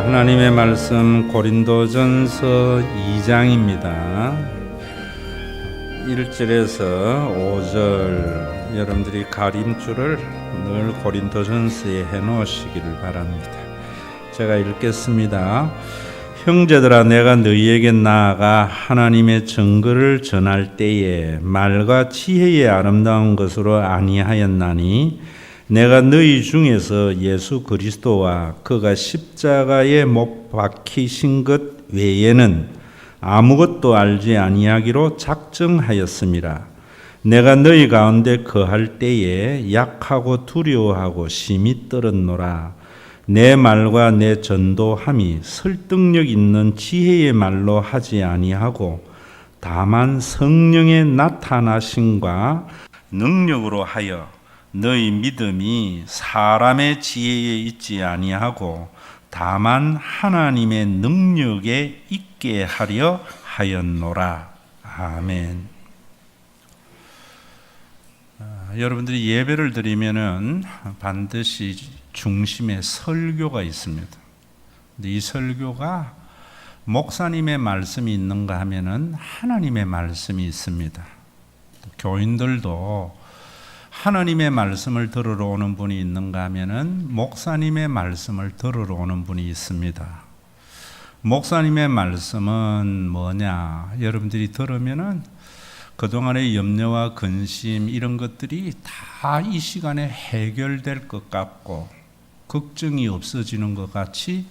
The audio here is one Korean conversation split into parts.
하나님의 말씀 고린도전서 2장입니다. 1절에서 5절 여러분들이 가림줄을 늘 고린도전서에 해놓으시기를 바랍니다. 제가 읽겠습니다. 형제들아, 내가 너희에게 나아가 하나님의 증거를 전할 때에 말과 지혜의 아름다운 것으로 아니하였나니 내가 너희 중에서 예수 그리스도와 그가 십자가에 못 박히신 것 외에는 아무것도 알지 아니하기로 작정하였음이라. 내가 너희 가운데 거할 때에 약하고 두려워하고 심히 떨었노라. 내 말과 내 전도함이 설득력 있는 지혜의 말로 하지 아니하고 다만 성령의 나타나심과 능력으로 하여 너희 믿음이 사람의 지혜에 있지 아니하고 다만 하나님의 능력에 있게 하려 하였노라. 아멘. 여러분들이 예배를 드리면은 반드시 중심에 설교가 있습니다. 근데 이 설교가 목사님의 말씀이 있는가 하면은 하나님의 말씀이 있습니다. 교인들도 하나님의 말씀을 들으러 오는 분이 있는가 하면은 목사님의 말씀을 들으러 오는 분이 있습니다. 목사님의 말씀은 뭐냐? 여러분들이 들으면은 그동안의 염려와 근심 이런 것들이 다 이 시간에 해결될 것 같고 걱정이 없어지는 것 같이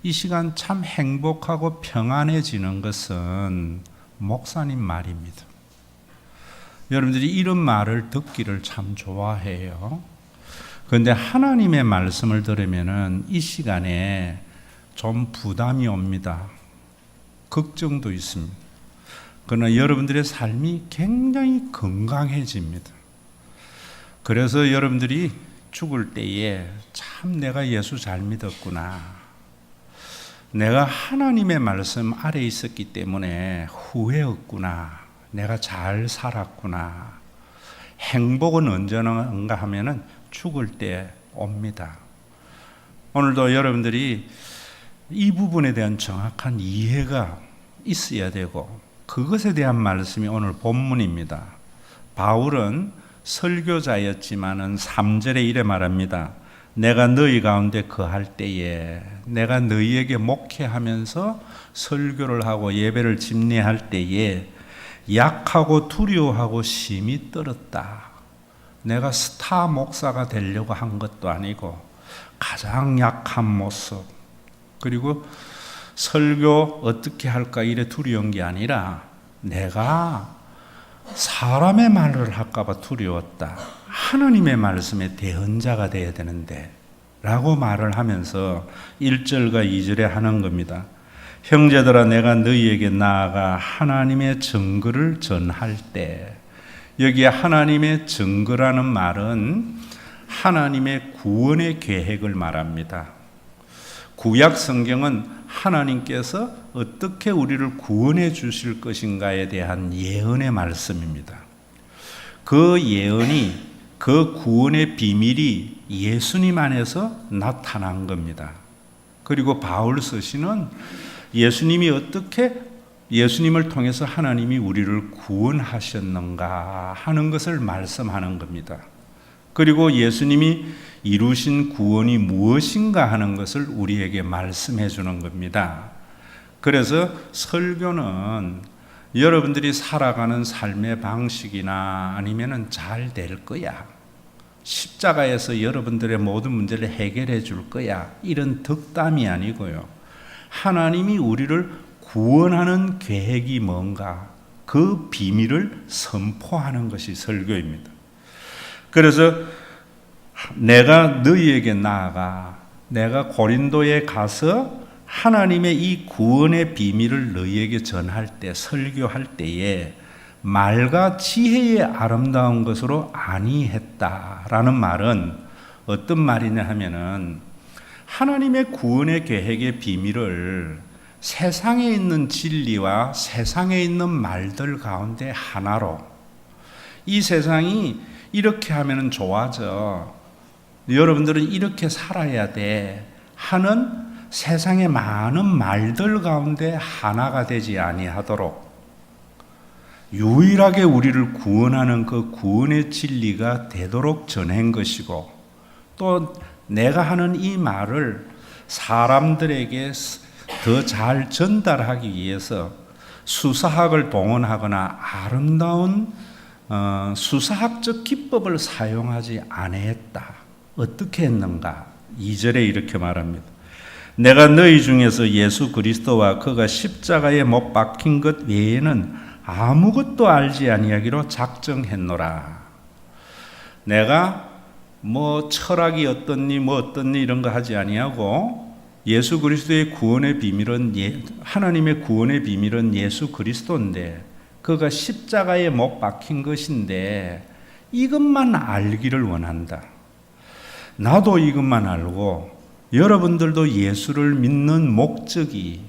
이 시간 참 행복하고 평안해지는 것은 목사님 말입니다. 여러분들이 이런 말을 듣기를 참 좋아해요. 그런데 하나님의 말씀을 들으면은 이 시간에 좀 부담이 옵니다. 걱정도 있습니다. 그러나 여러분들의 삶이 굉장히 건강해집니다. 그래서 여러분들이 죽을 때에 참 내가 예수 잘 믿었구나. 내가 하나님의 말씀 아래 있었기 때문에 후회 없구나. 내가 잘 살았구나. 행복은 언제인가 하면은 죽을 때 옵니다. 오늘도 여러분들이 이 부분에 대한 정확한 이해가 있어야 되고 그것에 대한 말씀이 오늘 본문입니다. 바울은 설교자였지만은 3절에 이래 말합니다. 내가 너희 가운데 거할 때에 내가 너희에게 목회하면서 설교를 하고 예배를 집례할 때에 약하고 두려워하고 심히 떨었다. 내가 스타 목사가 되려고 한 것도 아니고 가장 약한 모습, 그리고 설교 어떻게 할까 이래 두려운 게 아니라 내가 사람의 말을 할까 봐 두려웠다. 하나님의 말씀에 대언자가 돼야 되는데 라고 말을 하면서 1절과 2절에 하는 겁니다. 형제들아, 내가 너희에게 나아가 하나님의 증거를 전할 때, 여기에 하나님의 증거라는 말은 하나님의 구원의 계획을 말합니다. 구약 성경은 하나님께서 어떻게 우리를 구원해 주실 것인가에 대한 예언의 말씀입니다. 그 예언이, 그 구원의 비밀이 예수님 안에서 나타난 겁니다. 그리고 바울 서신은 예수님이 어떻게 예수님을 통해서 하나님이 우리를 구원하셨는가 하는 것을 말씀하는 겁니다. 그리고 예수님이 이루신 구원이 무엇인가 하는 것을 우리에게 말씀해 주는 겁니다. 그래서 설교는 여러분들이 살아가는 삶의 방식이나 아니면은 잘 될 거야. 십자가에서 여러분들의 모든 문제를 해결해 줄 거야. 이런 덕담이 아니고요. 하나님이 우리를 구원하는 계획이 뭔가 그 비밀을 선포하는 것이 설교입니다. 그래서 내가 너희에게 나아가 내가 고린도에 가서 하나님의 이 구원의 비밀을 너희에게 전할 때, 설교할 때에 말과 지혜의 아름다운 것으로 아니했다라는 말은 어떤 말이냐 하면은 하나님의 구원의 계획의 비밀을 세상에 있는 진리와 세상에 있는 말들 가운데 하나로, 이 세상이 이렇게 하면 좋아져, 여러분들은 이렇게 살아야 돼 하는 세상의 많은 말들 가운데 하나가 되지 아니하도록 유일하게 우리를 구원하는 그 구원의 진리가 되도록 전한 것이고, 또 내가 하는 이 말을 사람들에게 더 잘 전달하기 위해서 수사학을 동원하거나 아름다운 수사학적 기법을 사용하지 아니했다. 어떻게 했는가? 2절에 이렇게 말합니다. 내가 너희 중에서 예수 그리스도와 그가 십자가에 못 박힌 것 외에는 아무것도 알지 아니하기로 작정했노라. 내가 뭐 철학이 어떻니 뭐 어떻니 이런 거 하지 아니하고, 예수 그리스도의 구원의 비밀은 하나님의 구원의 비밀은 예수 그리스도인데 그가 십자가에 못 박힌 것인데 이것만 알기를 원한다. 나도 이것만 알고 여러분들도 예수를 믿는 목적이,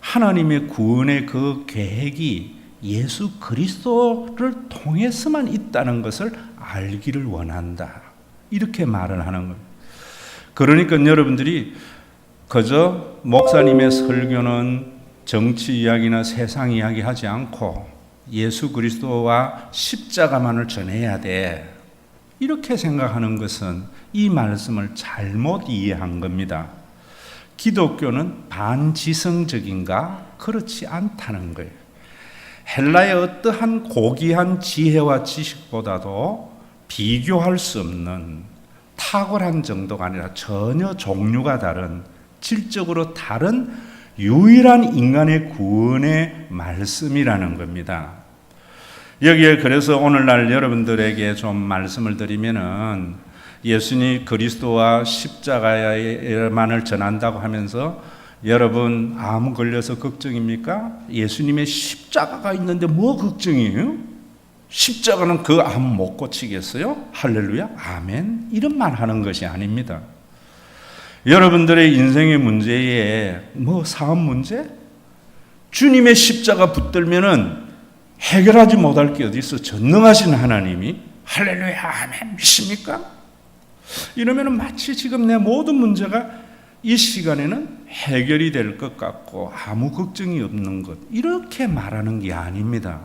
하나님의 구원의 그 계획이 예수 그리스도를 통해서만 있다는 것을 알기를 원한다. 이렇게 말을 하는 거예요. 그러니까 여러분들이 그저 목사님의 설교는 정치 이야기나 세상 이야기 하지 않고 예수 그리스도와 십자가만을 전해야 돼. 이렇게 생각하는 것은 이 말씀을 잘못 이해한 겁니다. 기독교는 반지성적인가? 그렇지 않다는 거예요. 헬라의 어떠한 고귀한 지혜와 지식보다도 비교할 수 없는 탁월한 정도가 아니라 전혀 종류가 다른, 질적으로 다른 유일한 인간의 구원의 말씀이라는 겁니다. 여기에 그래서 오늘날 여러분들에게 좀 말씀을 드리면은, 예수님 그리스도와 십자가만을 전한다고 하면서 여러분 암 걸려서 걱정입니까? 예수님의 십자가가 있는데 뭐 걱정이에요? 십자가는 그 암 못 고치겠어요? 할렐루야, 아멘. 이런 말 하는 것이 아닙니다. 여러분들의 인생의 문제에 뭐 사업 문제? 주님의 십자가 붙들면은 해결하지 못할 게 어디 있어? 전능하신 하나님이. 할렐루야, 아멘. 믿습니까? 이러면은 마치 지금 내 모든 문제가 이 시간에는 해결이 될 것 같고 아무 걱정이 없는 것, 이렇게 말하는 게 아닙니다.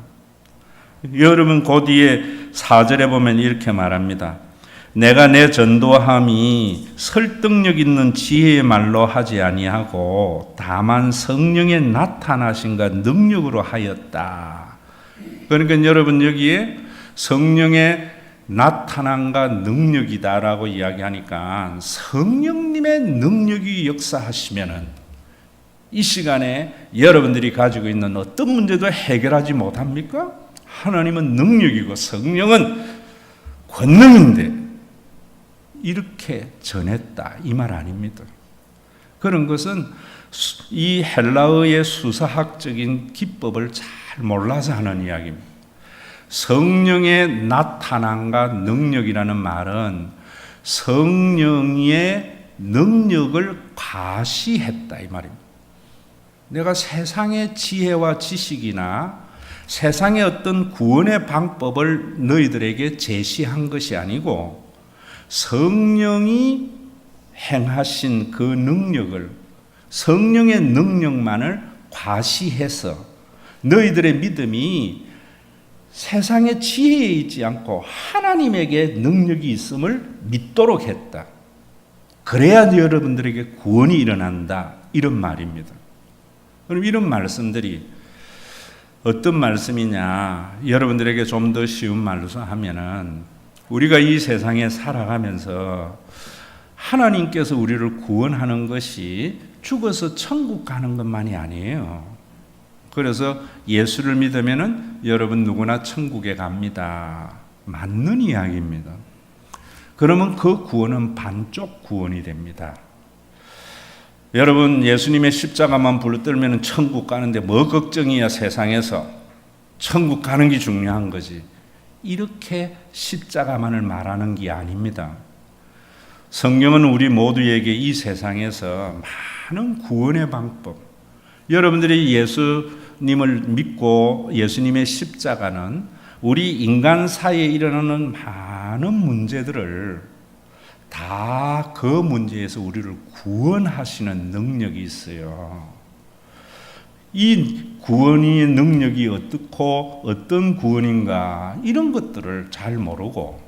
여러분 그 뒤에 4절에 보면 이렇게 말합니다. 내가 내 전도함이 설득력 있는 지혜의 말로 하지 아니하고 다만 성령의 나타나심과 능력으로 하였다. 그러니까 여러분 여기에 성령의 나타남과 능력이다라고 이야기하니까, 성령님의 능력이 역사하시면은 이 시간에 여러분들이 가지고 있는 어떤 문제도 해결하지 못합니까? 하나님은 능력이고 성령은 권능인데 이렇게 전했다, 이 말 아닙니다. 그런 것은 이 헬라어의 수사학적인 기법을 잘 몰라서 하는 이야기입니다. 성령의 나타남과 능력이라는 말은 성령의 능력을 과시했다, 이 말입니다. 내가 세상의 지혜와 지식이나 세상의 어떤 구원의 방법을 너희들에게 제시한 것이 아니고 성령이 행하신 그 능력을, 성령의 능력만을 과시해서 너희들의 믿음이 세상의 지혜에 있지 않고 하나님에게 능력이 있음을 믿도록 했다. 그래야 여러분들에게 구원이 일어난다, 이런 말입니다. 그럼 이런 말씀들이 어떤 말씀이냐, 여러분들에게 좀 더 쉬운 말로 하면은, 우리가 이 세상에 살아가면서 하나님께서 우리를 구원하는 것이 죽어서 천국 가는 것만이 아니에요. 그래서 예수를 믿으면은 여러분 누구나 천국에 갑니다. 맞는 이야기입니다. 그러면 그 구원은 반쪽 구원이 됩니다. 여러분 예수님의 십자가만 불러들면 천국 가는데 뭐 걱정이야, 세상에서. 천국 가는 게 중요한 거지. 이렇게 십자가만을 말하는 게 아닙니다. 성경은 우리 모두에게 이 세상에서 많은 구원의 방법, 여러분들이 예수님을 믿고 예수님의 십자가는 우리 인간 사이에 일어나는 많은 문제들을 다 그 문제에서 우리를 구원하시는 능력이 있어요. 이 구원의 능력이 어떻고 어떤 구원인가 이런 것들을 잘 모르고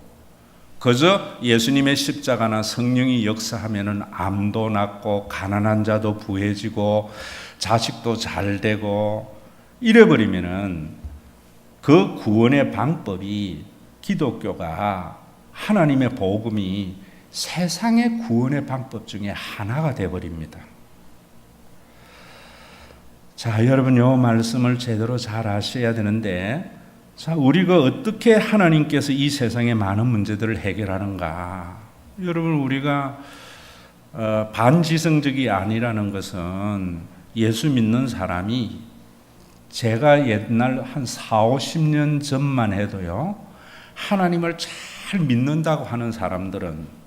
그저 예수님의 십자가나 성령이 역사하면은 암도 낫고 가난한 자도 부해지고 자식도 잘 되고 이래버리면은 그 구원의 방법이 기독교가 하나님의 복음이 세상의 구원의 방법 중에 하나가 되어버립니다. 자, 여러분, 이 말씀을 제대로 잘 아셔야 되는데, 자, 우리가 어떻게 하나님께서 이 세상의 많은 문제들을 해결하는가? 여러분, 우리가 반지성적이 아니라는 것은 예수 믿는 사람이 제가 옛날 한 4, 50년 전만 해도요, 하나님을 잘 믿는다고 하는 사람들은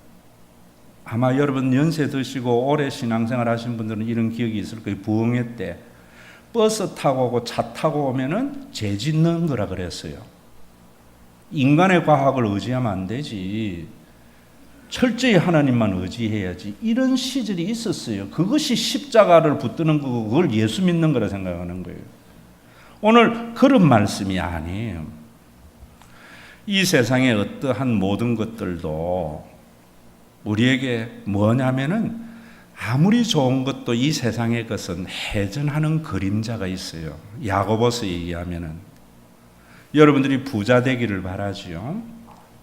아마 여러분 연세 드시고 오래 신앙생활 하신 분들은 이런 기억이 있을 거예요. 부흥회 때 버스 타고 오고 차 타고 오면은 죄 짓는 거라 그랬어요. 인간의 과학을 의지하면 안 되지. 철저히 하나님만 의지해야지. 이런 시절이 있었어요. 그것이 십자가를 붙드는 거고 그걸 예수 믿는 거라 생각하는 거예요. 오늘 그런 말씀이 아니에요. 이 세상의 어떠한 모든 것들도 우리에게 뭐냐면은 아무리 좋은 것도 이 세상의 것은 해전하는 그림자가 있어요. 야고보서에 의하면은 여러분들이 부자 되기를 바라지요.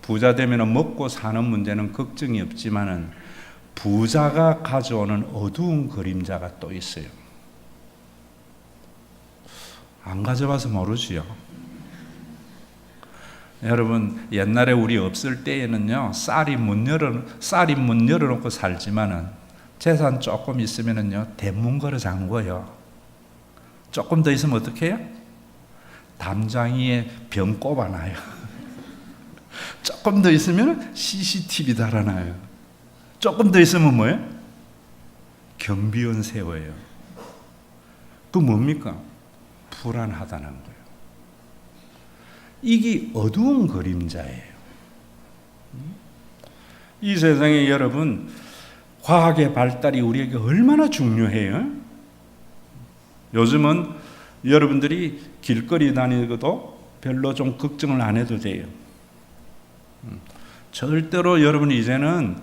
부자 되면은 먹고 사는 문제는 걱정이 없지만은 부자가 가져오는 어두운 그림자가 또 있어요. 안 가져봐서 모르지요. 여러분, 옛날에 우리 없을 때에는요, 쌀이 문 열어놓고 살지만은 재산 조금 있으면은요, 대문 걸어 잠궈요. 조금 더 있으면 어떻게 해요? 담장이에 병 꼽아놔요. 조금 더 있으면 CCTV 달아놔요. 조금 더 있으면 뭐예요? 경비원 세워요. 그 뭡니까? 불안하다는 거예요. 이게 어두운 그림자예요. 이 세상에 여러분, 과학의 발달이 우리에게 얼마나 중요해요? 요즘은 여러분들이 길거리 다니고도 별로 좀 걱정을 안 해도 돼요. 절대로 여러분 이제는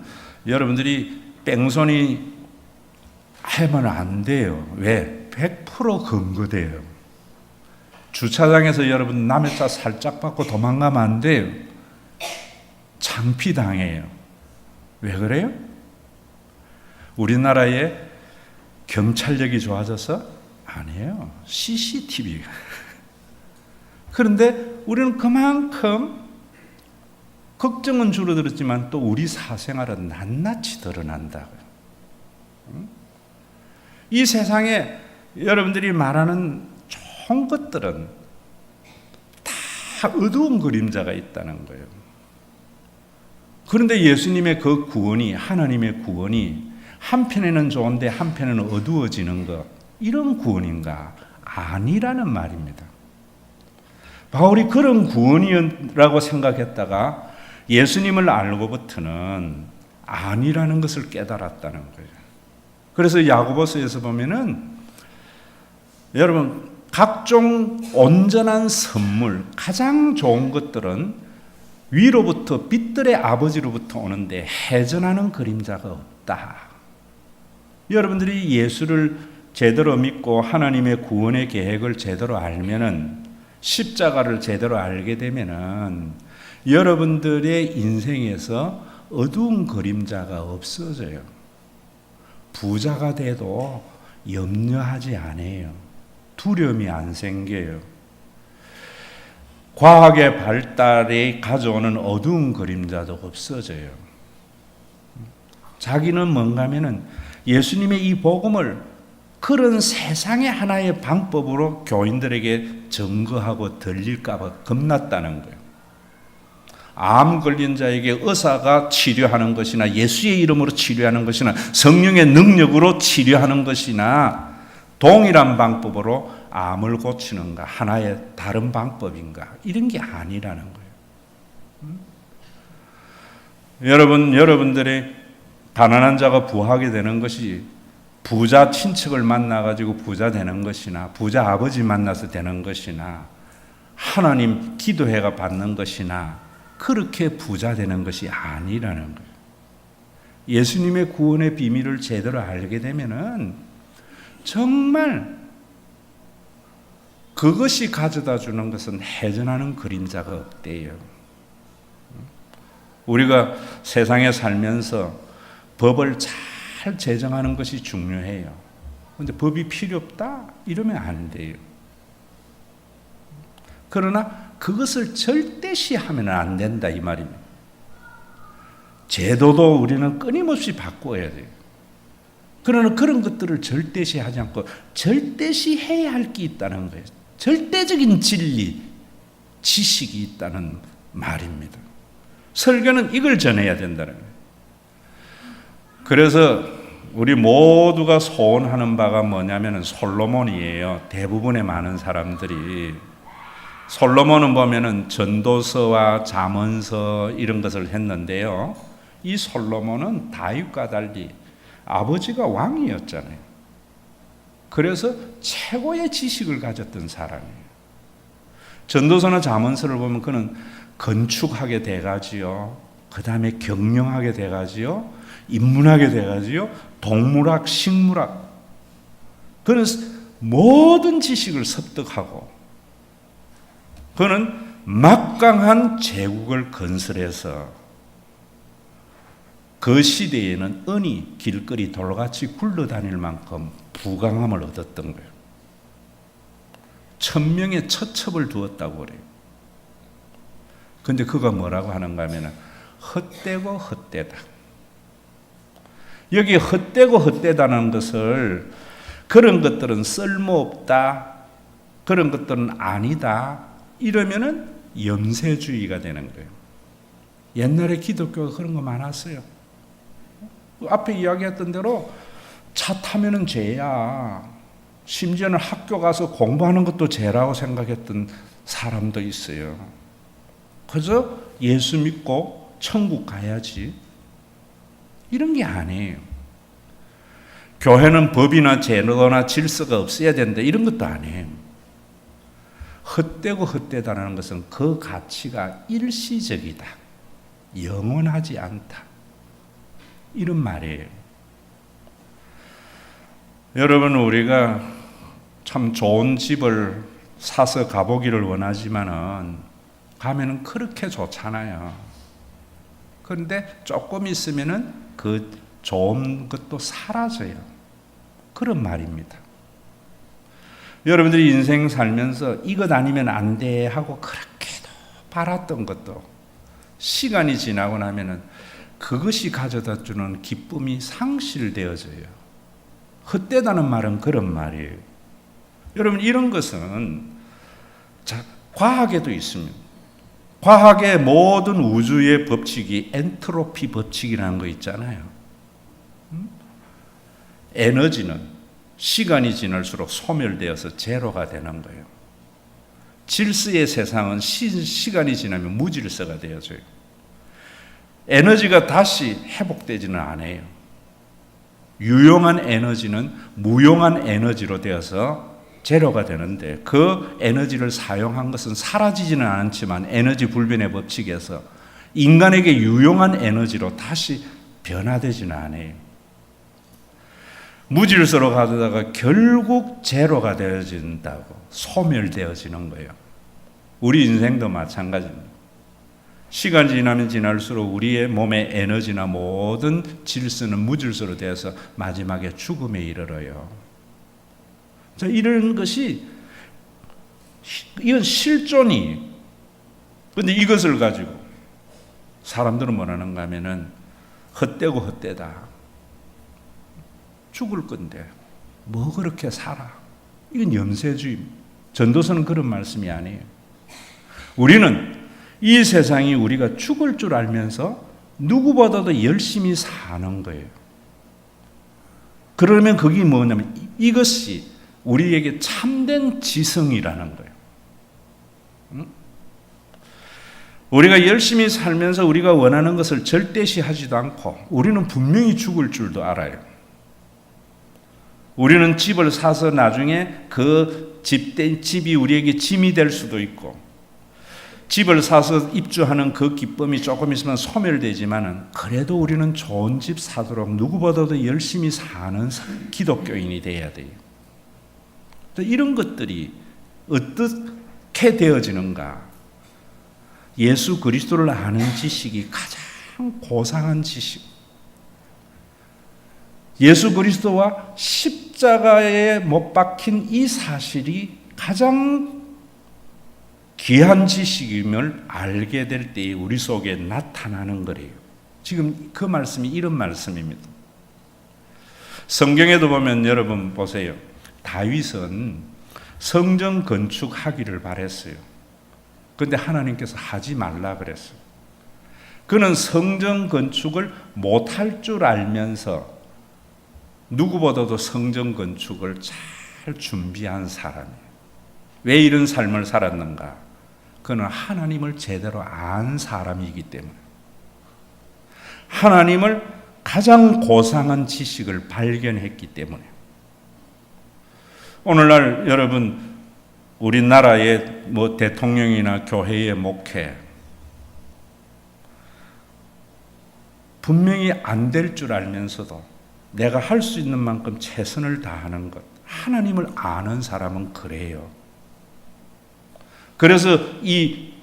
여러분들이 뺑소니 하면 안 돼요. 왜? 100% 근거돼요. 주차장에서 여러분 남의 차 살짝 받고 도망가면 안 돼요. 창피당해요. 왜 그래요? 우리나라의 경찰력이 좋아져서? 아니에요. CCTV가. 그런데 우리는 그만큼 걱정은 줄어들었지만 또 우리 사생활은 낱낱이 드러난다고요. 이 세상에 여러분들이 말하는 좋은 것들은 다 어두운 그림자가 있다는 거예요. 그런데 예수님의 그 구원이, 하나님의 구원이 한편에는 좋은데 한편에는 어두워지는 것, 이런 구원인가? 아니라는 말입니다. 바울이 그런 구원이라고 생각했다가 예수님을 알고부터는 아니라는 것을 깨달았다는 거예요. 그래서 야고보서에서 보면은 여러분, 각종 온전한 선물, 가장 좋은 것들은 위로부터 빛들의 아버지로부터 오는데 해전하는 그림자가 없다. 여러분들이 예수를 제대로 믿고 하나님의 구원의 계획을 제대로 알면은, 십자가를 제대로 알게 되면은 여러분들의 인생에서 어두운 그림자가 없어져요. 부자가 돼도 염려하지 않아요. 두려움이 안 생겨요. 과학의 발달이 가져오는 어두운 그림자도 없어져요. 자기는 뭔가 하면은 예수님의 이 복음을 그런 세상의 하나의 방법으로 교인들에게 증거하고 들릴까봐 겁났다는 거예요. 암 걸린 자에게 의사가 치료하는 것이나 예수의 이름으로 치료하는 것이나 성령의 능력으로 치료하는 것이나 동일한 방법으로 암을 고치는가, 하나의 다른 방법인가, 이런 게 아니라는 거예요. 여러분들의 가난한 자가 부하게 되는 것이 부자 친척을 만나가지고 부자 되는 것이나 부자 아버지 만나서 되는 것이나 하나님 기도해가 받는 것이나 그렇게 부자 되는 것이 아니라는 거예요. 예수님의 구원의 비밀을 제대로 알게 되면은 정말 그것이 가져다 주는 것은 해전하는 그림자가 없대요. 우리가 세상에 살면서 법을 잘 제정하는 것이 중요해요. 그런데 법이 필요 없다? 이러면 안 돼요. 그러나 그것을 절대시하면 안 된다 이 말입니다. 제도도 우리는 끊임없이 바꿔야 돼요. 그러나 그런 것들을 절대시하지 않고 절대시해야 할 게 있다는 거예요. 절대적인 진리, 지식이 있다는 말입니다. 설교는 이걸 전해야 된다는 거예요. 그래서 우리 모두가 소원하는 바가 뭐냐면 솔로몬이에요. 대부분의 많은 사람들이. 솔로몬은 보면은 전도서와 잠언서 이런 것을 했는데요. 이 솔로몬은 다윗과 달리 아버지가 왕이었잖아요. 그래서 최고의 지식을 가졌던 사람이에요. 전도서나 잠언서를 보면 그는 건축하게 돼가지요. 그 다음에 경영하게 돼가지요. 인문하게 돼가지요. 동물학, 식물학. 그는 모든 지식을 습득하고 그는 막강한 제국을 건설해서 그 시대에는 은이 길거리 돌같이 굴러다닐 만큼 부강함을 얻었던 거예요. 1000명의 처첩을 두었다고 그래요. 근데 그가 뭐라고 하는가 하면 헛되고 헛되다. 여기 헛되고 헛되다는 것을 그런 것들은 쓸모없다. 그런 것들은 아니다. 이러면은 염세주의가 되는 거예요. 옛날에 기독교가 그런 거 많았어요. 앞에 이야기했던 대로 차 타면은 죄야. 심지어는 학교 가서 공부하는 것도 죄라고 생각했던 사람도 있어요. 그래서 예수 믿고 천국 가야지. 이런 게 아니에요. 교회는 법이나 제도나 질서가 없어야 된다. 이런 것도 아니에요. 헛되고 헛되다는 것은 그 가치가 일시적이다. 영원하지 않다. 이런 말이에요. 여러분, 우리가 참 좋은 집을 사서 가보기를 원하지만은 가면은 그렇게 좋잖아요. 그런데 조금 있으면은 그 좋은 것도 사라져요. 그런 말입니다. 여러분들이 인생 살면서 이것 아니면 안 돼 하고 그렇게도 바랐던 것도 시간이 지나고 나면은 그것이 가져다 주는 기쁨이 상실되어져요. 헛되다는 말은 그런 말이에요. 여러분, 이런 것은 과학에도 있습니다. 과학의 모든 우주의 법칙이 엔트로피 법칙이라는 거 있잖아요. 에너지는 시간이 지날수록 소멸되어서 제로가 되는 거예요. 질서의 세상은 시간이 지나면 무질서가 되어져요. 에너지가 다시 회복되지는 않아요. 유용한 에너지는 무용한 에너지로 되어서 제로가 되는데 그 에너지를 사용한 것은 사라지지는 않지만 에너지 불변의 법칙에서 인간에게 유용한 에너지로 다시 변화되지는 않아요. 무질서로 가다가 결국 제로가 되어진다고 소멸되어지는 거예요. 우리 인생도 마찬가지입니다. 시간 지나면 지날수록 우리의 몸의 에너지나 모든 질서는 무질서로 되어서 마지막에 죽음에 이르러요. 자, 이런 것이 이건 실존이. 그런데 이것을 가지고 사람들은 뭐라는가 하면은 헛되고 헛되다. 죽을 건데 뭐 그렇게 살아. 이건 염세주의입니다. 전도서는 그런 말씀이 아니에요. 우리는 이 세상이 우리가 죽을 줄 알면서 누구보다도 열심히 사는 거예요. 그러면 그게 뭐냐면 이것이 우리에게 참된 지성이라는 거예요. 우리가 열심히 살면서 우리가 원하는 것을 절대시하지도 않고 우리는 분명히 죽을 줄도 알아요. 우리는 집을 사서 나중에 그 집이 우리에게 짐이 될 수도 있고, 집을 사서 입주하는 그 기쁨이 조금 있으면 소멸되지만은 그래도 우리는 좋은 집 사도록 누구보다도 열심히 사는 기독교인이 돼야 돼요. 이런 것들이 어떻게 되어지는가? 예수 그리스도를 아는 지식이 가장 고상한 지식. 예수 그리스도와 십자가에 못 박힌 이 사실이 가장 귀한 지식임을 알게 될 때에 우리 속에 나타나는 거래요. 지금 그 말씀이 이런 말씀입니다. 성경에도 보면 여러분 보세요. 다윗은 성전 건축하기를 바랬어요. 그런데 하나님께서 하지 말라 그랬어요. 그는 성전 건축을 못할 줄 알면서 누구보다도 성전 건축을 잘 준비한 사람이에요. 왜 이런 삶을 살았는가? 그는 하나님을 제대로 안 사람이기 때문에, 하나님을 가장 고상한 지식을 발견했기 때문에. 오늘날 여러분 우리나라의 대통령이나 교회의 목회 분명히 안 될 줄 알면서도 내가 할 수 있는 만큼 최선을 다하는 것, 하나님을 아는 사람은 그래요. 그래서 이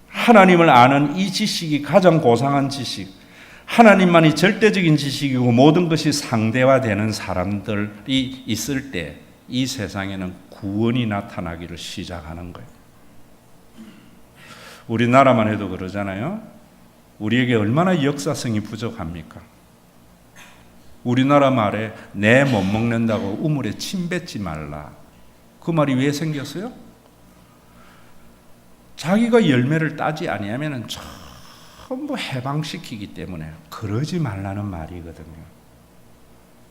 하나님을 아는 이 지식이 가장 고상한 지식, 하나님만이 절대적인 지식이고 모든 것이 상대화되는 사람들이 있을 때 이 세상에는 구원이 나타나기를 시작하는 거예요. 우리나라만 해도 그러잖아요. 우리에게 얼마나 역사성이 부족합니까? 우리나라 말에 내 못 먹는다고 우물에 침 뱉지 말라. 그 말이 왜 생겼어요? 자기가 열매를 따지 아니하면 전부 해방시키기 때문에 그러지 말라는 말이거든요.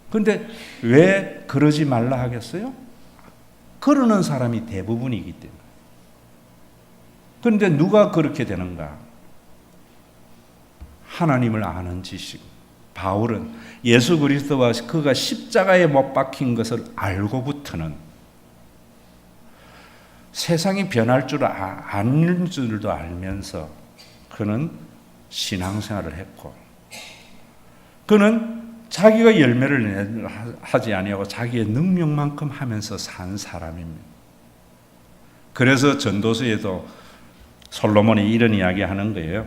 그런데 왜 그러지 말라 하겠어요? 그러는 사람이 대부분이기 때문에. 그런데 누가 그렇게 되는가? 하나님을 아는 지식. 바울은 예수 그리스도와 그가 십자가에 못 박힌 것을 알고부터는 세상이 변할 줄 아는 줄도 알면서 그는 신앙생활을 했고, 그는 자기가 열매를 하지 아니하고 자기의 능력만큼 하면서 산 사람입니다. 그래서 전도서에도 솔로몬이 이런 이야기 하는 거예요.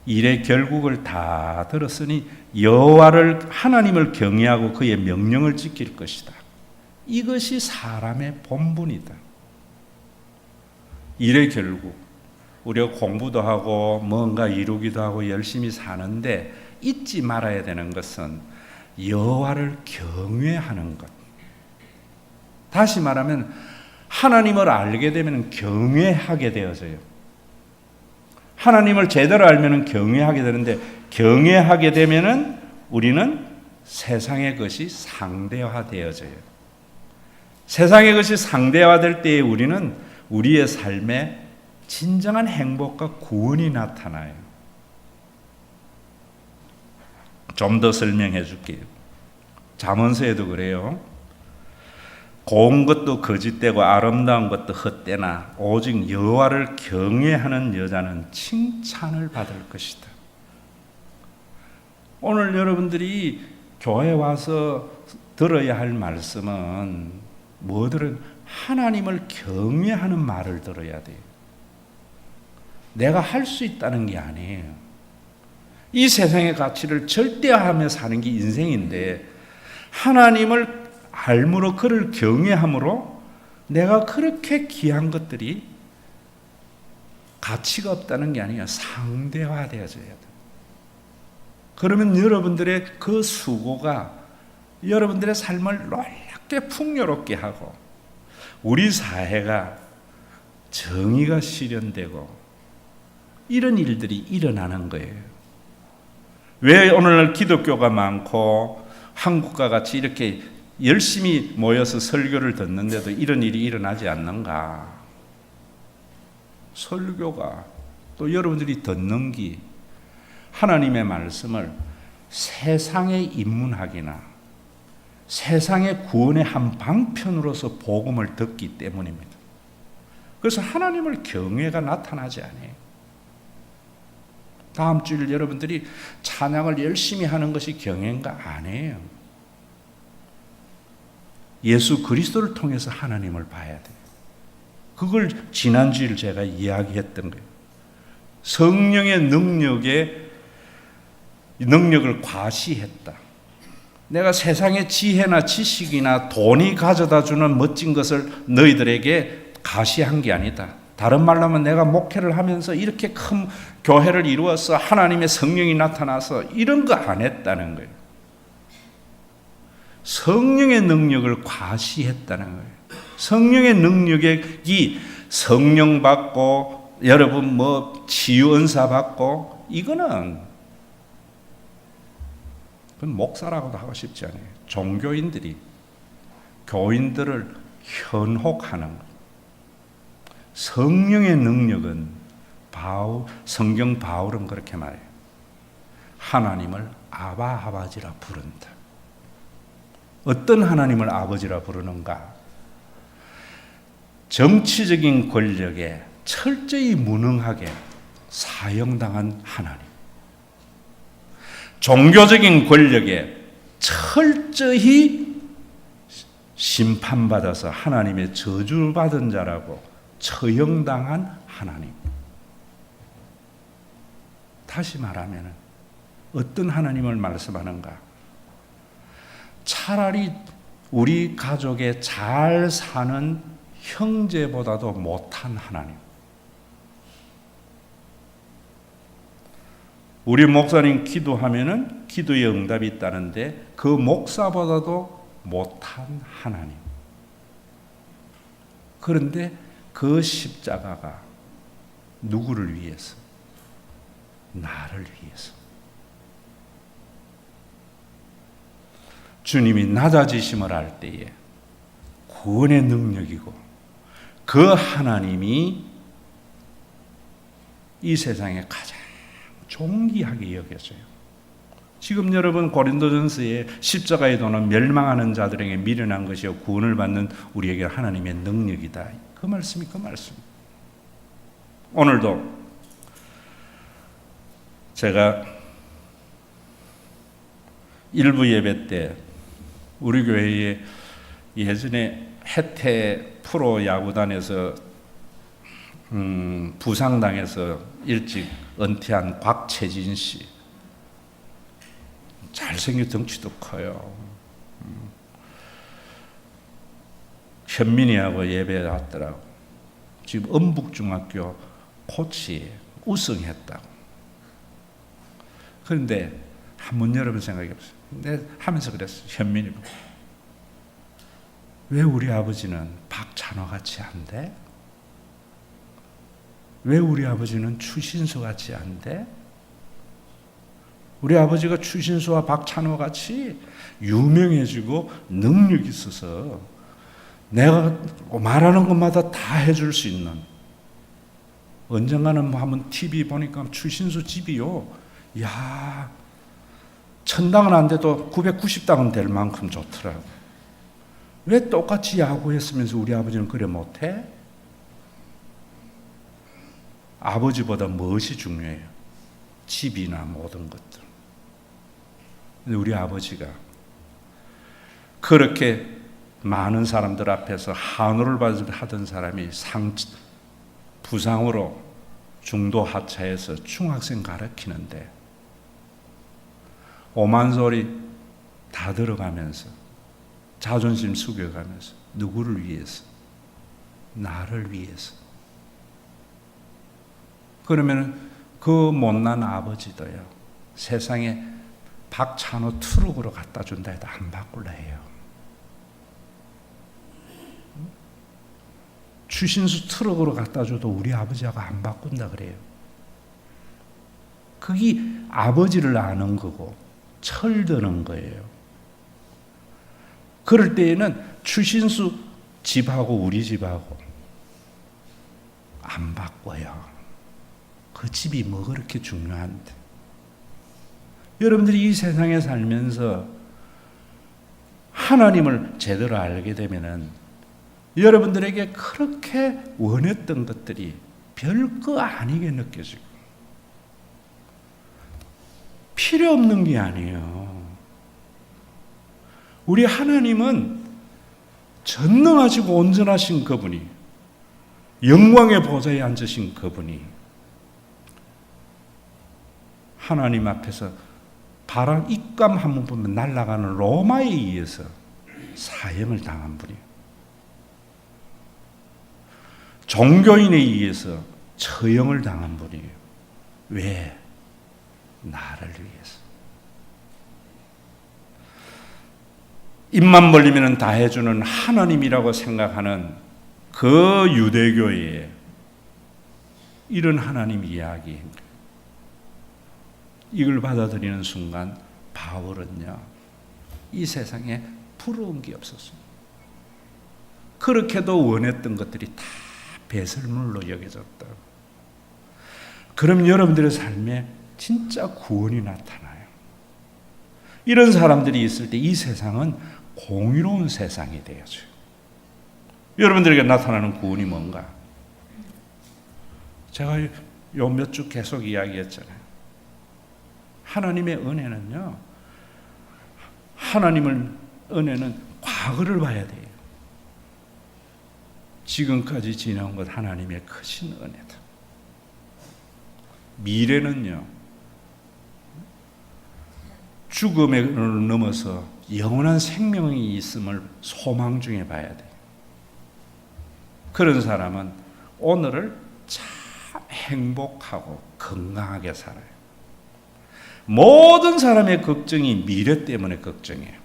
일의 결국을 다 들었으니 여호와를 하나님을 경외하고 그의 명령을 지킬 것이다. 이것이 사람의 본분이다. 일의 결국, 우리가 공부도 하고 뭔가 이루기도 하고 열심히 사는데 잊지 말아야 되는 것은 여호와를 경외하는 것. 다시 말하면 하나님을 알게 되면 경외하게 되어져요. 하나님을 제대로 알면 경외하게 되는데, 경외하게 되면 우리는 세상의 것이 상대화되어져요. 세상의 것이 상대화될 때에 우리는 우리의 삶에 진정한 행복과 구원이 나타나요. 좀 더 설명해 줄게요. 잠언서에도 그래요. 고운 것도 거짓되고 아름다운 것도 헛되나 오직 여호와를 경외하는 여자는 칭찬을 받을 것이다. 오늘 여러분들이 교회에 와서 들어야 할 말씀은 뭐들은 하나님을 경외하는 말을 들어야 돼요. 내가 할 수 있다는 게 아니에요. 이 세상의 가치를 절대화하며 사는 게 인생인데, 하나님을 알므로 그를 경외함으로 내가 그렇게 귀한 것들이 가치가 없다는 게 아니라 상대화되어져야 돼. 그러면 여러분들의 그 수고가 여러분들의 삶을 놀랍게 풍요롭게 하고 우리 사회가 정의가 실현되고 이런 일들이 일어나는 거예요. 왜 오늘날 기독교가 많고 한국과 같이 이렇게 열심히 모여서 설교를 듣는데도 이런 일이 일어나지 않는가? 설교가 또 여러분들이 듣는 기 하나님의 말씀을 세상에 입문하기나 세상의 구원의 한 방편으로서 복음을 듣기 때문입니다. 그래서 하나님을 경외가 나타나지 않아요. 다음 주일 여러분들이 찬양을 열심히 하는 것이 경외가 아니에요. 예수 그리스도를 통해서 하나님을 봐야 돼요. 그걸 지난주일 제가 이야기했던 거예요. 성령의 능력을 과시했다. 내가 세상의 지혜나 지식이나 돈이 가져다주는 멋진 것을 너희들에게 과시한 게 아니다. 다른 말로 하면 내가 목회를 하면서 이렇게 큰 교회를 이루어서 하나님의 성령이 나타나서 이런 거 안 했다는 거예요. 성령의 능력을 과시했다는 거예요. 성령의 능력이 성령 받고 여러분 치유 은사 받고 이거는 그건 목사라고도 하고 싶지 않아요. 종교인들이 교인들을 현혹하는 거예요. 성령의 능력은 성경 바울은 그렇게 말해요. 하나님을 아바지라 부른다. 어떤 하나님을 아버지라 부르는가? 정치적인 권력에 철저히 무능하게 사형당한 하나님, 종교적인 권력에 철저히 심판받아서 하나님의 저주받은 자라고 처형당한 하나님. 다시 말하면 어떤 하나님을 말씀하는가? 차라리 우리 가족에 잘 사는 형제보다도 못한 하나님. 우리 목사님 기도하면은 기도의 응답이 있다는데 그 목사보다도 못한 하나님. 그런데 그 십자가가 누구를 위해서? 나를 위해서. 주님이 낮아지심을 할 때에 구원의 능력이고 그 하나님이 이 세상에 가장 존귀하게 여겨져요. 지금 여러분 고린도전서에 십자가에 도는 멸망하는 자들에게 미련한 것이요 구원을 받는 우리에게 하나님의 능력이다. 그 말씀이 그 말씀. 오늘도 제가 일부 예배 때 우리 교회에 예전에 해태 프로 야구단에서 부상당해서 일찍 은퇴한 곽채진 씨, 잘생긴 덩치도 커요. 현민이하고 예배에 왔더라고. 지금 엄북중학교 코치 우승했다고. 그런데 한번 여러분 생각해 보세요. 내가 하면서 그랬어. 현민이 왜 우리 아버지는 박찬호 같이 안 돼? 왜 우리 아버지는 추신수 같이 안 돼? 우리 아버지가 추신수와 박찬호 같이 유명해지고 능력 있어서 내가 말하는 것마다 다 해줄 수 있는. 언젠가는 한번 TV 보니까 추신수 집이요. 야, 1000당은 안 돼도 990당은 될 만큼 좋더라고. 왜 똑같이 야구했으면서 우리 아버지는 그래 못해? 아버지보다 무엇이 중요해요? 집이나 모든 것들. 근데 우리 아버지가 그렇게 많은 사람들 앞에서 한우를 하던 사람이 부상으로 중도 하차해서 중학생 가르치는데 오만 소리 다 들어가면서 자존심 숙여가면서 누구를 위해서? 나를 위해서. 그러면 그 못난 아버지도요, 세상에 박찬호 트럭으로 갖다 준다 해도 안 바꿀라 해요. 추신수 트럭으로 갖다 줘도 우리 아버지하고 안 바꾼다 그래요. 그게 아버지를 아는 거고 철드는 거예요. 그럴 때에는 추신수 집하고 우리 집하고 안 바꿔요. 그 집이 뭐 그렇게 중요한데. 여러분들이 이 세상에 살면서 하나님을 제대로 알게 되면은 여러분들에게 그렇게 원했던 것들이 별거 아니게 느껴지고 필요 없는 게 아니에요. 우리 하나님은 전능하시고 온전하신 그분이, 영광의 보좌에 앉으신 그분이 하나님 앞에서 바람 입감 한 번 보면 날아가는 로마에 의해서 사형을 당한 분이에요. 종교인에 의해서 처형을 당한 분이에요. 왜? 나를 위해서. 입만 벌리면 다 해주는 하나님이라고 생각하는 그 유대교의 이런 하나님 이야기, 이걸 받아들이는 순간 바울은요, 이 세상에 부러운 게 없었습니다. 그렇게도 원했던 것들이 다 배설물로 여겨졌다. 그럼 여러분들의 삶에 진짜 구원이 나타나요. 이런 사람들이 있을 때 이 세상은 공의로운 세상이 되어져요. 여러분들에게 나타나는 구원이 뭔가? 제가 요 몇 주 계속 이야기했잖아요. 하나님의 은혜는요, 하나님의 은혜는 과거를 봐야 돼요. 지금까지 지나온 것 하나님의 크신 은혜다. 미래는요, 죽음을 넘어서 영원한 생명이 있음을 소망 중에 봐야 돼요. 그런 사람은 오늘을 참 행복하고 건강하게 살아요. 모든 사람의 걱정이 미래 때문에 걱정이에요.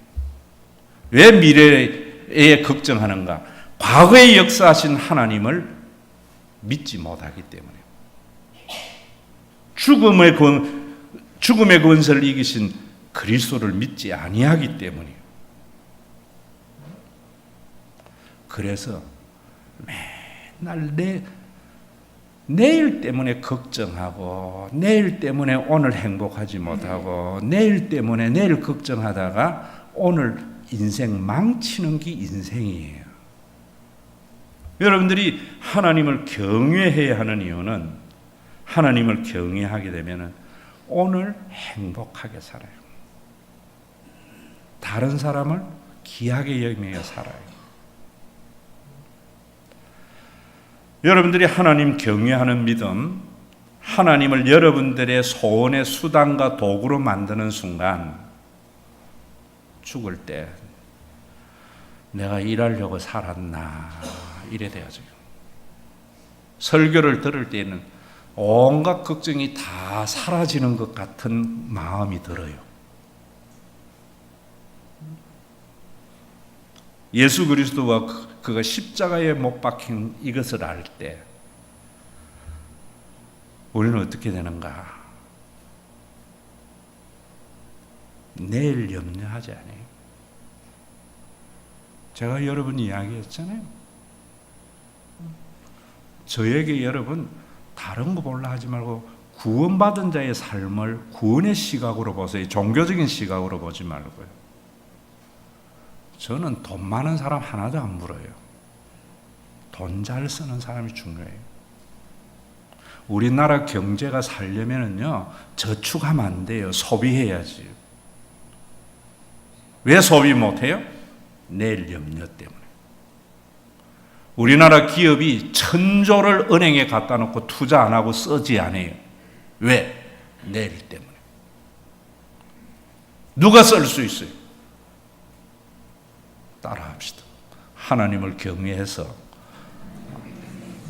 왜 미래에 걱정하는가? 과거에 역사하신 하나님을 믿지 못하기 때문에, 죽음의 권세를 이기신 그리스도를 믿지 아니하기 때문이에요. 그래서 맨날 내일 때문에 걱정하고, 내일 때문에 오늘 행복하지 못하고, 내일 때문에 내일 걱정하다가 오늘 인생 망치는 게 인생이에요. 여러분들이 하나님을 경외해야 하는 이유는, 하나님을 경외하게 되면 오늘 행복하게 살아요. 다른 사람을 귀하게 여기며 살아요. 여러분들이 하나님 경외하는 믿음, 하나님을 여러분들의 소원의 수단과 도구로 만드는 순간, 죽을 때 내가 일하려고 살았나 이래 돼야죠. 설교를 들을 때는 온갖 걱정이 다 사라지는 것 같은 마음이 들어요. 예수 그리스도와 그가 십자가에 못 박힌 이것을 알 때 우리는 어떻게 되는가? 내일 염려하지 않아요. 제가 여러분 이야기했잖아요. 저에게 여러분 다른 거 몰라 하지 말고 구원받은 자의 삶을 구원의 시각으로 보세요. 종교적인 시각으로 보지 말고요. 저는 돈 많은 사람 하나도 안 물어요. 돈 잘 쓰는 사람이 중요해요. 우리나라 경제가 살려면은요, 저축하면 안 돼요. 소비해야지. 왜 소비 못해요? 내일 염려 때문에. 우리나라 기업이 1,000조를 은행에 갖다 놓고 투자 안 하고 쓰지 않아요. 왜? 내일 때문에. 누가 쓸 수 있어요? 따라합시다. 하나님을 경외해서,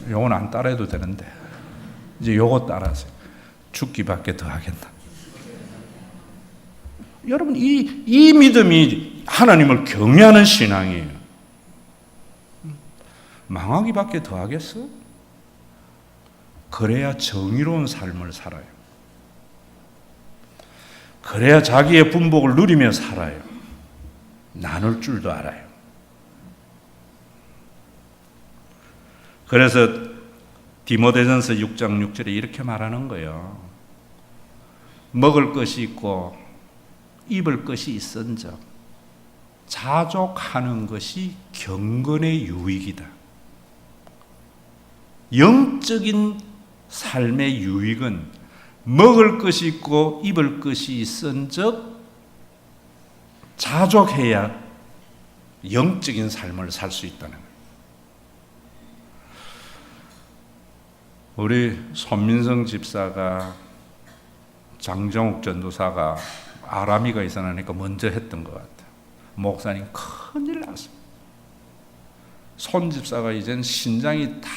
요건 안 따라해도 되는데 이제 요거 따라하세요. 죽기밖에 더 하겠나. 여러분, 이 믿음이 하나님을 경외하는 신앙이에요. 망하기밖에 더 하겠어? 그래야 정의로운 삶을 살아요. 그래야 자기의 분복을 누리며 살아요. 나눌 줄도 알아요. 그래서 디모데전서 6장 6절에 이렇게 말하는 거예요. 먹을 것이 있고 입을 것이 있은즉 자족하는 것이 경건의 유익이다. 영적인 삶의 유익은 먹을 것이 있고 입을 것이 있은즉 자족해야 영적인 삶을 살 수 있다는 거예요. 우리 손민성 집사가 장정욱 전도사가 아람이가 있어나니까 먼저 했던 것 같아요. 목사님 큰일 났습니다. 손 집사가 이젠 신장이 다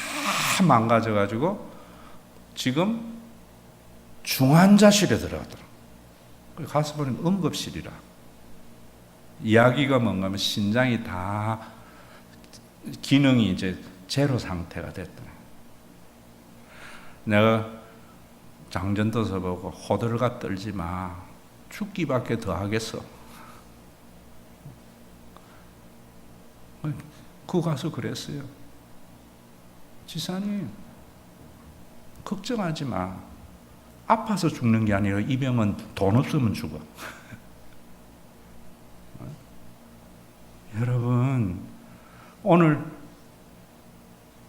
망가져가지고 지금 중환자실에 들어가더라고요. 가서 보니 응급실이라. 이야기가 뭔가 하면 신장이 다 기능이 이제 제로 상태가 됐더라. 내가 장전도서 보고 호들갑 떨지 마. 죽기밖에 더 하겠어. 그 가서 그랬어요. 지사님, 걱정하지 마. 아파서 죽는 게 아니라 이 병은 돈 없으면 죽어. 여러분, 오늘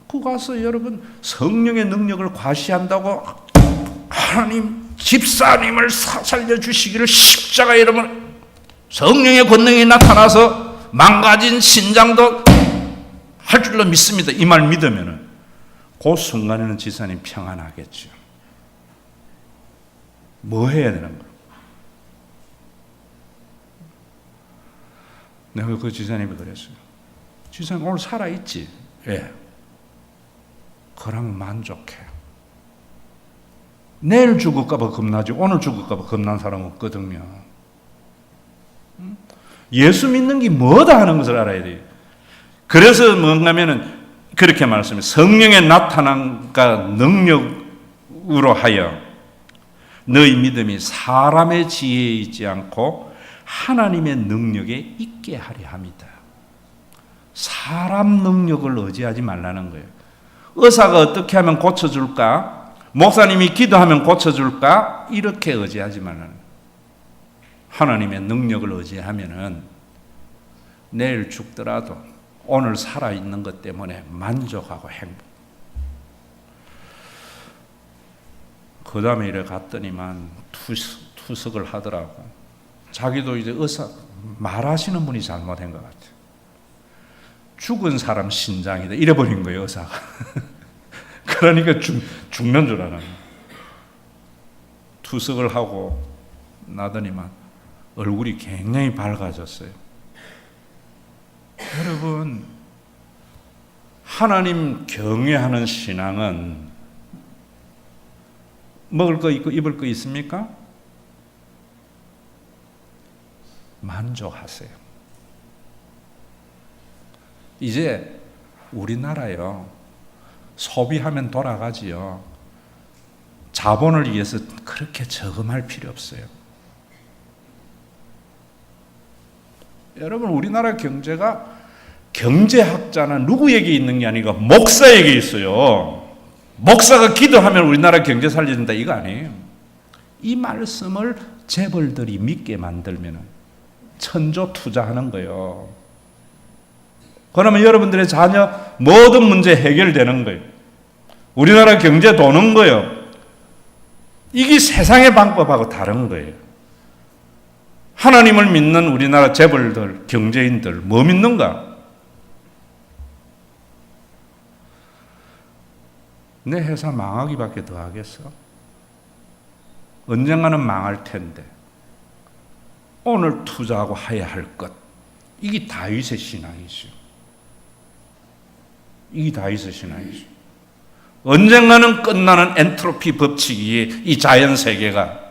그 가서 여러분 성령의 능력을 과시한다고 하나님 집사님을 살려주시기를 십자가 여러분 성령의 권능이 나타나서 망가진 신장도 할 줄로 믿습니다. 이 말 믿으면은 그 순간에는 지사님 평안하겠죠. 뭐 해야 되는 거야? 내가 그 지사님이 그랬어요. 지사님 오늘 살아있지? 예. 그랑 만족해. 내일 죽을까봐 겁나지 오늘 죽을까봐 겁난 사람 없거든요. 예수 믿는 게 뭐다 하는 것을 알아야 돼요. 그래서 뭔가면은 그렇게 말씀해요. 성령의 나타남과 능력으로 하여 너희 믿음이 사람의 지혜에 있지 않고 하나님의 능력에 있게 하려 합니다. 사람 능력을 의지하지 말라는 거예요. 의사가 어떻게 하면 고쳐줄까? 목사님이 기도하면 고쳐줄까? 이렇게 의지하지 말라는 거예요. 하나님의 능력을 의지하면은 내일 죽더라도 오늘 살아있는 것 때문에 만족하고 행복. 그 다음에 이래 갔더니만 투석을 하더라고. 자기도 이제 의사 말하시는 분이 잘못한 것 같아요. 죽은 사람 신장이다 이래버린 거예요, 의사가. 그러니까 죽는 줄 알아요. 투석을 하고 나더니만 얼굴이 굉장히 밝아졌어요. 여러분, 하나님 경외하는 신앙은 먹을 거 있고 입을 거 있습니까? 만족하세요. 이제 우리나라요, 소비하면 돌아가지요. 자본을 위해서 그렇게 저금할 필요 없어요. 여러분, 우리나라 경제가 경제학자나 누구에게 있는 게 아니고 목사에게 있어요. 목사가 기도하면 우리나라 경제 살린다 이거 아니에요. 이 말씀을 재벌들이 믿게 만들면 천조 투자하는 거예요. 그러면 여러분들의 자녀 모든 문제 해결되는 거예요. 우리나라 경제 도는 거예요. 이게 세상의 방법하고 다른 거예요. 하나님을 믿는 우리나라 재벌들, 경제인들 뭐 믿는가? 내 회사 망하기밖에 더 하겠어? 언젠가는 망할 텐데 오늘 투자하고 해야 할 것, 이게 다윗의 신앙이죠. 이게 다윗의 신앙이죠. 언젠가는 끝나는 엔트로피 법칙이 이 자연 세계가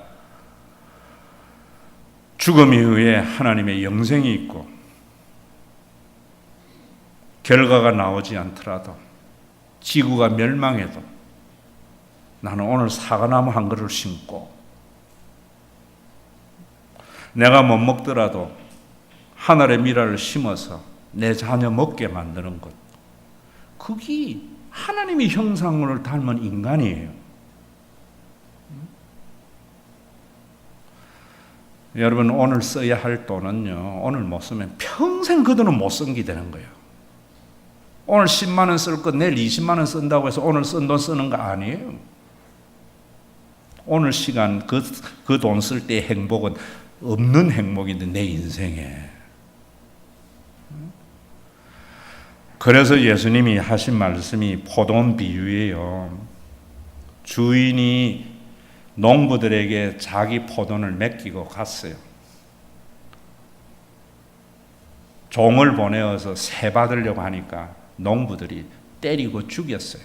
죽음 이후에 하나님의 영생이 있고 결과가 나오지 않더라도 지구가 멸망해도 나는 오늘 사과나무 한 그루를 심고 내가 못 먹더라도 하늘의 미라를 심어서 내 자녀 먹게 만드는 것, 그게 하나님의 형상을 닮은 인간이에요. 여러분, 오늘 써야 할 돈은요, 오늘 못 쓰면 평생 그 돈은 못 쓴 게 되는 거예요. 오늘 10만 원 쓸 거 내일 20만 원 쓴다고 해서 오늘 쓴 돈 쓰는 거 아니에요. 오늘 시간 그 돈 쓸 때의 행복은 없는 행복인데 내 인생에. 그래서 예수님이 하신 말씀이 포도원 비유예요. 주인이 농부들에게 자기 포도원을 맡기고 갔어요. 종을 보내어서 세 받으려고 하니까 농부들이 때리고 죽였어요.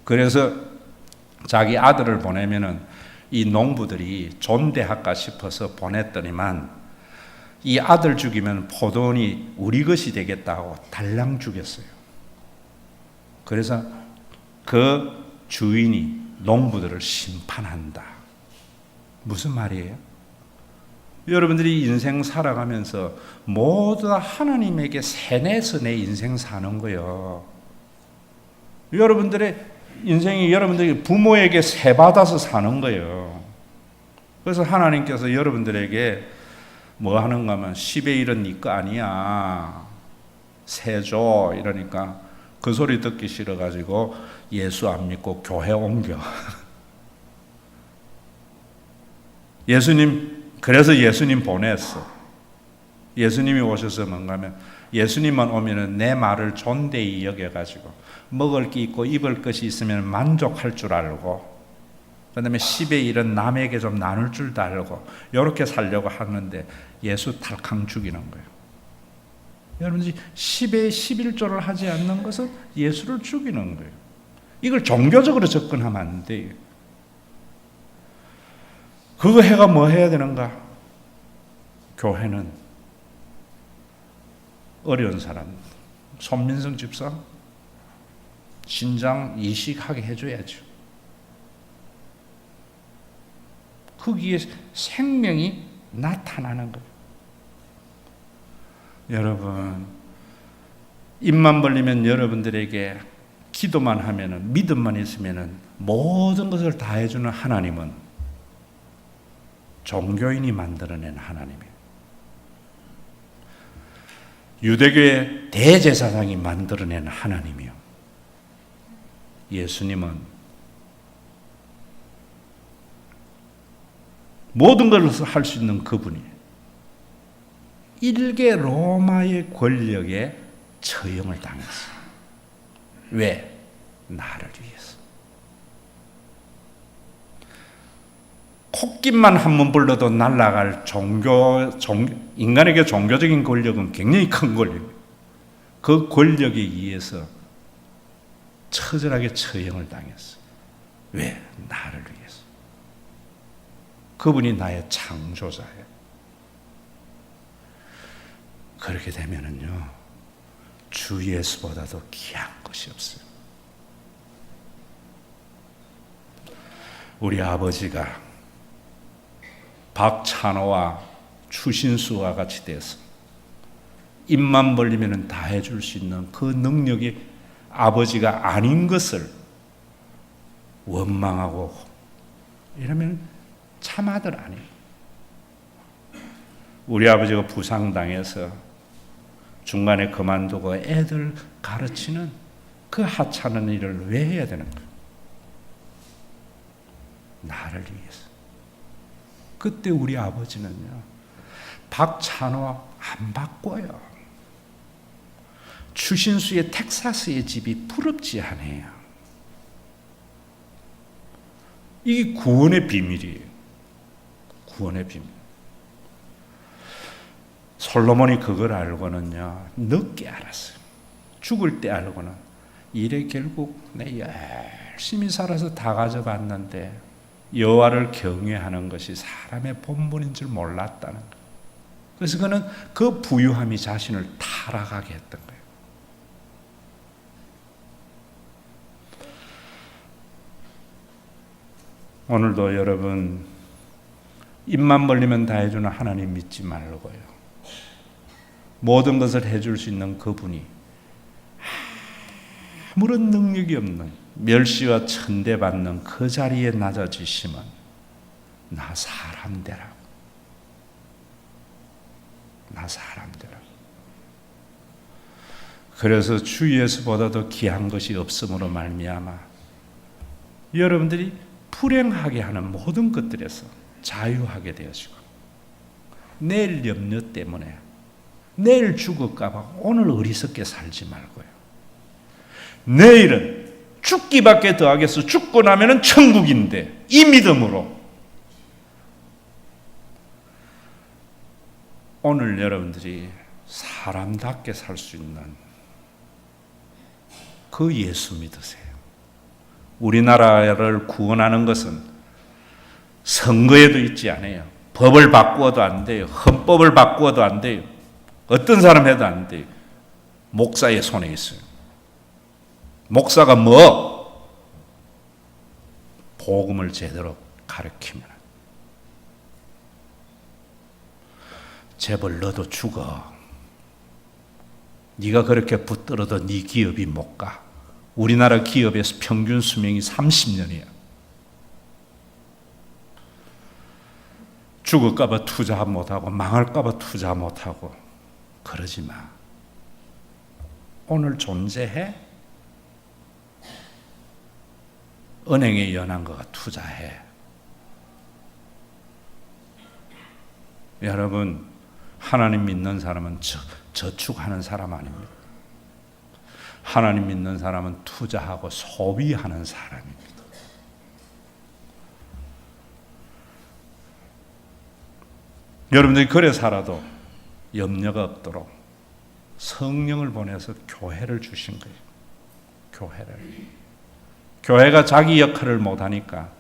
그래서 자기 아들을 보내면은 이 농부들이 존대할까 싶어서 보냈더니만 이 아들 죽이면 포도원이 우리 것이 되겠다고 달랑 죽였어요. 그래서 그 주인이 농부들을 심판한다. 무슨 말이에요? 여러분들이 인생 살아가면서 모두 다 하나님에게 세뇌해서 내 인생 사는 거예요. 여러분들의 인생이 여러분들이 부모에게 세 받아서 사는 거예요. 그래서 하나님께서 여러분들에게 뭐 하는가 하면 10의 1은 네 거 아니야. 세 줘. 이러니까 그 소리 듣기 싫어가지고 예수 안 믿고 교회 옮겨. 그래서 예수님 보냈어. 예수님이 오셔서 뭔가 하면 예수님만 오면은 내 말을 존대히 여겨가지고 먹을 게 있고 입을 것이 있으면 만족할 줄 알고 그 다음에 10의 1은 남에게 좀 나눌 줄도 알고 이렇게 살려고 하는데 예수 탈캉 죽이는 거예요. 여러분들이 10의 11조를 하지 않는 것은 예수를 죽이는 거예요. 이걸 종교적으로 접근하면 안 돼요. 그거 해가 뭐 해야 되는가? 교회는 어려운 사람, 손민성 집사 신장 이식하게 해줘야죠. 거기에 생명이 나타나는 거예요. 여러분, 입만 벌리면 여러분들에게 기도만 하면은 믿음만 있으면은 모든 것을 다 해주는 하나님은 종교인이 만들어낸 하나님이에요. 유대교의 대제사장이 만들어낸 하나님이요. 예수님은 모든 것을 할 수 있는 그분이에요. 일개 로마의 권력에 처형을 당했어요. 왜? 나를 위해서. 콧김만 한 번 불러도 날아갈 인간에게 종교적인 권력은 굉장히 큰 권력이에요. 그 권력에 의해서 처절하게 처형을 당했어요. 왜? 나를 위해서. 그분이 나의 창조자예요. 그렇게 되면은요, 주 예수보다도 귀한 것이 없어요. 우리 아버지가 박찬호와 추신수와 같이 돼서 입만 벌리면 다 해줄 수 있는 그 능력이 아버지가 아닌 것을 원망하고 이러면 참 아들 아니에요. 우리 아버지가 부상당해서 중간에 그만두고 애들 가르치는 그 하찮은 일을 왜 해야 되는 거예요? 나를 위해서. 그때 우리 아버지는요, 박찬호 안 바꿔요. 추신수의 텍사스의 집이 부럽지 않아요. 이게 구원의 비밀이에요. 구원의 비밀. 솔로몬이 그걸 알고는요, 늦게 알았어요. 죽을 때 알고는 이래 결국 내 열심히 살아서 다 가져갔는데 여호와를 경외하는 것이 사람의 본분인 줄 몰랐다는 거예요. 그래서 그는 그 부유함이 자신을 타락하게 했던 거예요. 오늘도 여러분, 입만 벌리면 다 해주는 하나님 믿지 말고요, 모든 것을 해줄 수 있는 그분이 아무런 능력이 없는 멸시와 천대받는 그 자리에 낮아지심은 나 사람 되라고. 나 사람 되라고. 그래서 주 예수보다도 귀한 것이 없음으로 말미암아 여러분들이 불행하게 하는 모든 것들에서 자유하게 되어지고, 내일 염려 때문에 내일 죽을까 봐 오늘 어리석게 살지 말고요. 내일은 죽기밖에 더하겠어. 죽고 나면은 천국인데, 이 믿음으로 오늘 여러분들이 사람답게 살 수 있는 그 예수 믿으세요. 우리나라를 구원하는 것은 선거에도 있지 않아요. 법을 바꾸어도 안 돼요. 헌법을 바꾸어도 안 돼요. 어떤 사람 해도 안 돼요. 목사의 손에 있어요. 목사가 복음을 제대로 가르치면 재벌 너도 죽어. 네가 그렇게 붙들어도 네 기업이 못 가. 우리나라 기업에서 평균 수명이 30년이야. 죽을까 봐 투자 못하고 망할까 봐 투자 못하고 그러지 마. 오늘 존재해. 은행에 연한 거가 투자해. 여러분, 하나님 믿는 사람은 저축하는 사람 아닙니다. 하나님 믿는 사람은 투자하고 소비하는 사람입니다. 여러분들이 그래 살아도 염려가 없도록 성령을 보내서 교회를 주신 거예요. 교회가 자기 역할을 못하니까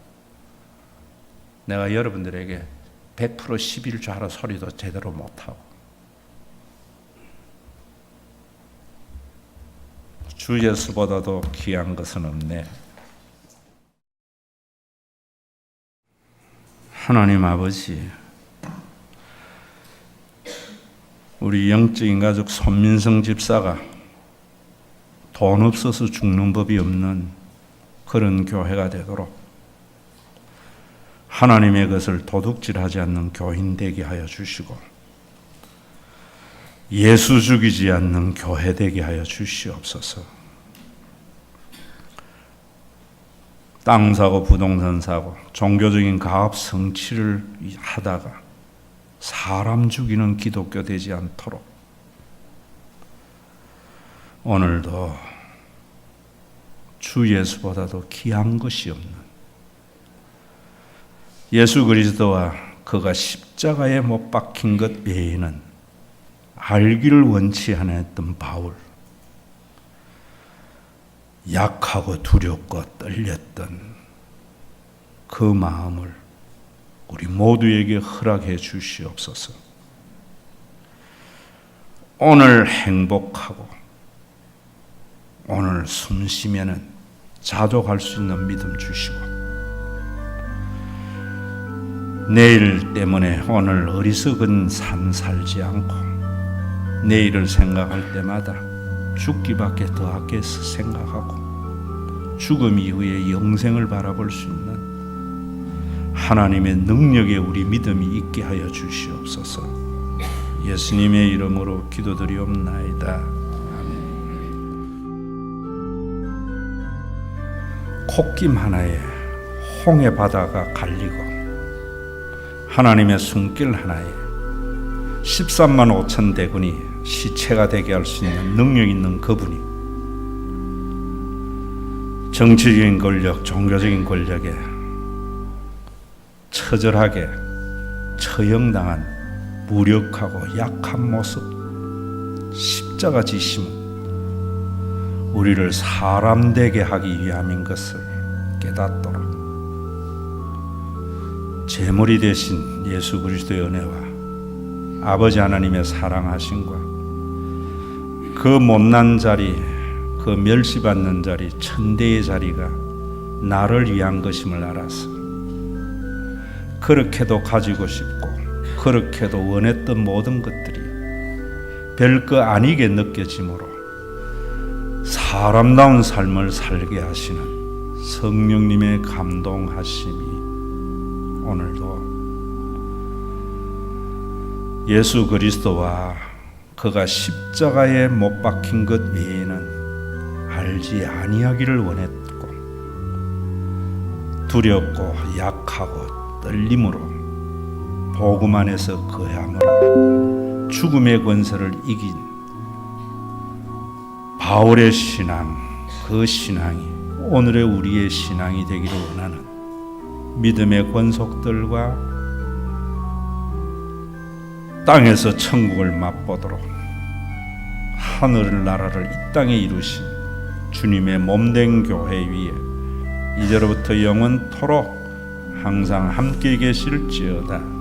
내가 여러분들에게 100% 11조하라 소리도 제대로 못하고, 주 예수보다도 귀한 것은 없네. 하나님 아버지, 우리 영적인 가족 손민성 집사가 돈 없어서 죽는 법이 없는 그런 교회가 되도록 하나님의 것을 도둑질하지 않는 교인 되게 하여 주시고, 예수 죽이지 않는 교회 되게 하여 주시옵소서. 땅 사고 부동산 사고 종교적인 가업 성취를 하다가 사람 죽이는 기독교 되지 않도록 오늘도 주 예수보다도 귀한 것이 없는 예수 그리스도와 그가 십자가에 못 박힌 것 외에는 알기를 원치 않았던 바울, 약하고 두렵고 떨렸던 그 마음을 우리 모두에게 허락해 주시옵소서. 오늘 행복하고 오늘 숨 쉬면은 자족할 수 있는 믿음 주시고, 내일 때문에 오늘 어리석은 삶 살지 않고 내일을 생각할 때마다 죽기밖에 더 아껴서 생각하고 죽음 이후에 영생을 바라볼 수 있는 하나님의 능력에 우리 믿음이 있게 하여 주시옵소서. 예수님의 이름으로 기도드리옵나이다. 아멘. 콧김 하나에 홍해 바다가 갈리고 하나님의 손길 하나에 13만 5천 대군이 시체가 되게 할 수 있는 능력 있는 그분이 정치적인 권력, 종교적인 권력에 처절하게 처형당한 무력하고 약한 모습, 십자가 지심은 우리를 사람 되게 하기 위함인 것을 깨닫도록 제물이 되신 예수 그리스도의 은혜와 아버지 하나님의 사랑하심과 그 못난 자리, 그 멸시받는 자리, 천대의 자리가 나를 위한 것임을 알아서 그렇게도 가지고 싶고 그렇게도 원했던 모든 것들이 별거 아니게 느껴지므로 사람다운 삶을 살게 하시는 성령님의 감동하심이 오늘도 예수 그리스도와 그가 십자가에 못 박힌 것 외에는 알지 아니하기를 원했고, 두렵고 약하고 떨림으로 복음 안에서 거함으로 죽음의 권세를 이긴 바울의 신앙, 그 신앙이 오늘의 우리의 신앙이 되기를 원하는 믿음의 권속들과 땅에서 천국을 맛보도록 하늘 나라를 이 땅에 이루신 주님의 몸된 교회 위에 이제로부터 영원토록 항상 함께 계실지어다.